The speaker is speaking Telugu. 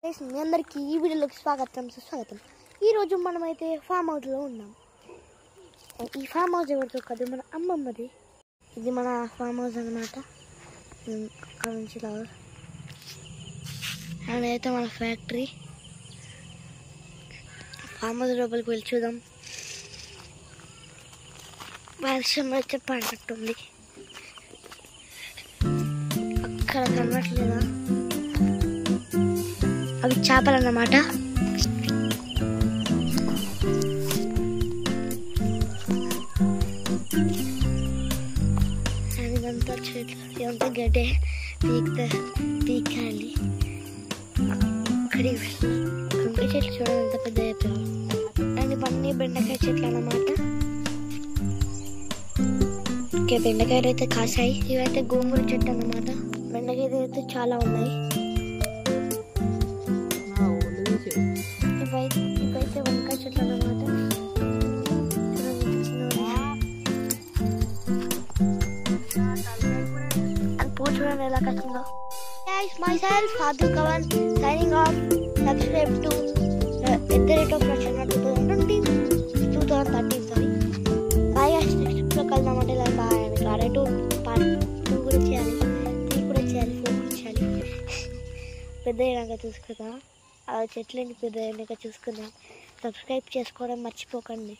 మీ అందరికీ ఈ వీడియోలోకి సుస్వాగతం. ఈరోజు మనమైతే ఫామ్ హౌస్లో ఉన్నాం. ఈ ఫామ్ హౌస్ ఎవరితో కాదు, మన అమ్మమ్మది. ఇది మన ఫామ్ హౌస్ అన్నమాట. అక్కడ నుంచి అదైతే మన ఫ్యాక్టరీ. ఫామ్ హౌస్ లోపలికి వెళ్ళి చూద్దాం. వర్షం అయితే పడినట్టుంది. అక్కడ కనబడట్లేదా? అవి చేపలు అన్నమాట. ఇదంతా చెట్లు, ఇదంతా గడ్డే. పీకాలి. అక్కడికి కంకాయ చెట్లు చూడండి ఎంత పెద్ద అయిపోయాయి. అండ్ ఇవన్నీ బెండకాయ చెట్లు అన్నమాట. ఓకే, బెండకాయలు అయితే కాసాయి. ఇవైతే గోంగూర చెట్టు అన్నమాట. బెండకాయలు అయితే చాలా ఉన్నాయి. ఇవైతే వంకాయ చెట్లు అన్నమాట. పూజ చూడండి ఎలా కట్టిందో. Myself, Sadhu Kavan, signing off. Subscribe to @Rachana2013. Sorry. Bye guys. Next episode కలుద్దామంటే bye. Part 2 కూడా చేయాలి, 3 కూడా చేయాలి, 4 కూడా చేయాలి. పెద్ద అయినాక చూసుకుందాం. ఆ చెట్లని పెద్ద అయినాక చూసుకుందాం. సబ్స్క్రైబ్ చేసుకోవడం మర్చిపోకండి.